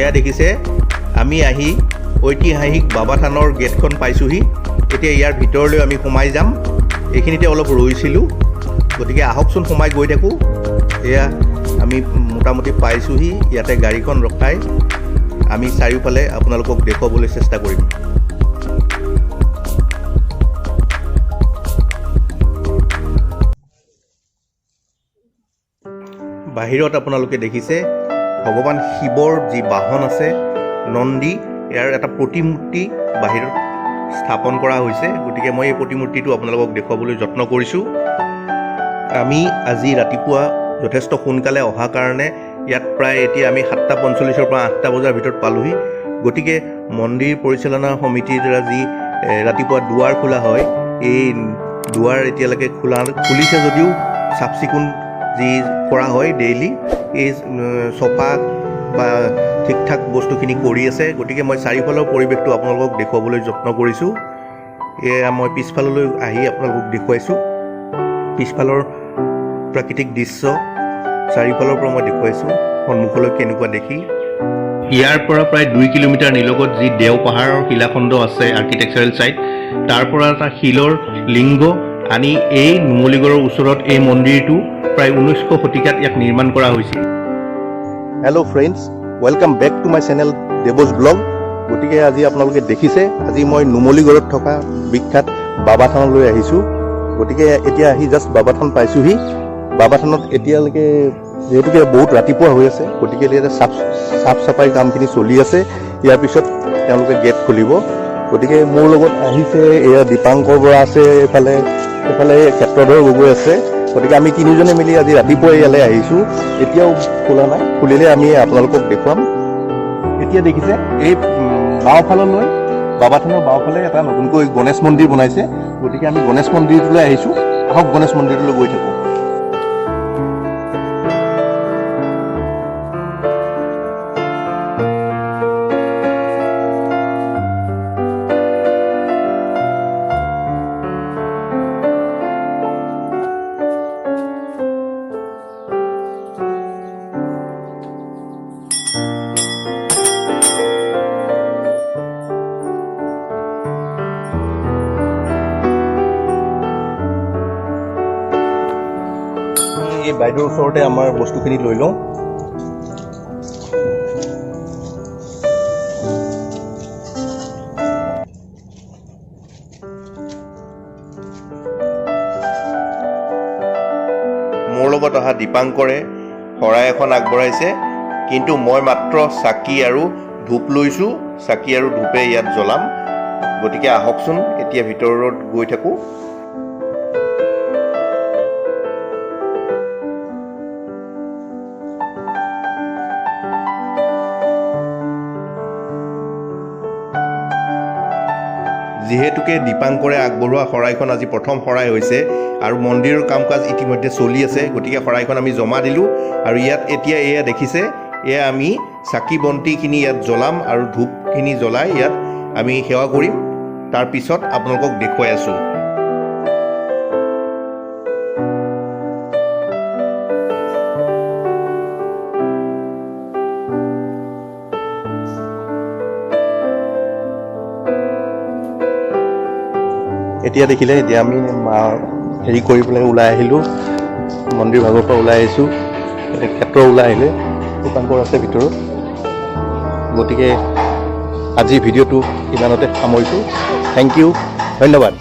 এয়া দেখিছে আমি আহি ঐতিহাসিক বাবা থানৰ গেটখন পাইছোঁহি। এতিয়া ইয়াৰ ভিতৰলৈ আমি সোমাই যাম। এইখিনিতে অলপ ৰৈছিলোঁ, গতিকে আহকচোন সোমাই গৈ থাকোঁ। এয়া আমি মোটামুটি পাইছোঁহি। ইয়াতে গাড়ীখন ৰখাই আমি চাৰিওফালে আপোনালোকক দেখুৱাবলৈ চেষ্টা কৰিম। বাহিৰত আপোনালোকে দেখিছে ভগৱান শিৱৰ যি বাহন আছে নন্দী, ইয়াৰ এটা প্ৰতিমূৰ্তি বাহিৰত স্থাপন কৰা হৈছে। গতিকে মই এই প্ৰতিমূৰ্তিটো আপোনালোকক দেখুৱাবলৈ যত্ন কৰিছোঁ। আমি আজি ৰাতিপুৱা যথেষ্ট সোনকালে অহা কাৰণে ইয়াত প্ৰায় এতিয়া আমি 7:45 পৰা 8টা বজাৰ ভিতৰত পালোহি। গতিকে মন্দিৰ পৰিচালনা সমিতিৰ দ্বাৰা যি ৰাতিপুৱা দুৱাৰ খোলা হয়, এই দুৱাৰ এতিয়ালৈকে খুলিছে যদিও চাফ চিকুণ যি কৰা হয় ডেইলি, এই চফা বা ঠিক ঠাক বস্তুখিনি কৰি আছে। গতিকে মই চাৰিওফালৰ পৰিৱেশটো আপোনালোকক দেখুৱাবলৈ যত্ন কৰিছোঁ। এয়া মই পিছফাললৈ আহি আপোনালোকক দেখুৱাইছোঁ। পিছফালৰ প্ৰাকৃতিক দৃশ্য চাৰিওফালৰ পৰা মই দেখুৱাইছোঁ সন্মুখলৈ কেনেকুৱা দেখি। ইয়াৰ পৰা প্ৰায় 2 কিলোমিটাৰ নিলগত যি দেও পাহাৰৰ শিলাখণ্ড আছে আৰ্কিটেকচাৰেল ছাইট, তাৰ পৰা এটা শিলৰ লিংগ আনি এই নুমলীগড়ৰ ওচৰত এই মন্দিৰটো প্ৰায় 1900 শতিকাত ইয়াক নিৰ্মাণ কৰা হৈছিল। Hello' friends, welcome back to my channel Dev's blog. গতিকে আজি আপোনালোকে দেখিছে আজি মই নুমলীগড়ত থকা বিখ্যাত বাবা থানলৈ আহিছোঁ। গতিকে এতিয়া আহি জাষ্ট বাবা থান পাইছোঁহি। বাবা থানত এতিয়ালৈকে যিহেতুকে বহুত ৰাতিপুৱা হৈ আছে, গতিকে ইয়াতে চাফ চাফাই কামখিনি চলি আছে। ইয়াৰ পিছত তেওঁলোকে গেট খুলিব। গতিকে মোৰ লগত আহিছে এয়া দীপাংকৰ বৰা আছে, এইফালে ক্ষেত্ৰধৰ গগৈ আছে। গতিকে আমি তিনিজনে মিলি আজি ৰাতিপুৱা ইয়ালৈ আহিছোঁ। এতিয়াও খোলা নাই, খুলিলে আমি আপোনালোকক দেখুৱাম। এতিয়া দেখিছে এই বাওঁফাললৈ বাবা থানৰ বাওঁফালে এটা নতুনকৈ গণেশ মন্দিৰ বনাইছে। গতিকে আমি গণেশ মন্দিৰটোলৈ আহিছোঁ। আহক গণেশ মন্দিৰটোলৈ গৈ থাকোঁ। এই বাইদেউৰ ওচৰতে আমাৰ বস্তুখিনি লৈ লওঁ। মোৰ লগত অহা দীপাংকৰে শৰাই এখন আগবঢ়াইছে, কিন্তু মই মাত্ৰ চাকি আৰু ধূপ লৈছোঁ। চাকি আৰু ধূপে ইয়াত জ্বলাম। গতিকে আহকচোন এতিয়া ভিতৰত গৈ থাকোঁ। যিহেতুকে দীপাংকৰে আগবঢ়োৱা শৰাইখন আজি প্ৰথম শৰাই হৈছে আৰু মন্দিৰৰ কাম কাজ ইতিমধ্যে চলি আছে, গতিকে শৰাইখন আমি জমা দিলোঁ। আৰু ইয়াত এতিয়া এয়া দেখিছে, এয়া আমি চাকি বন্তিখিনি ইয়াত জ্বলাম আৰু ধূপখিনি জ্বলাই ইয়াত আমি সেৱা কৰিম। তাৰপিছত আপোনালোকক দেখুৱাই আছোঁ। এতিয়া দেখিলে এতিয়া আমি হেৰি কৰি পেলাই ওলাই আহিলোঁ, মন্দিৰ ভাগৰ পৰা ওলাই আহিছোঁ। ক্ষেত্ৰ ওলাই আহিলে দীপাংকৰ আছে ভিতৰত। গতিকে আজিৰ ভিডিঅ'টো ইমানতে সামৰিছোঁ। থেংক ইউ, ধন্যবাদ।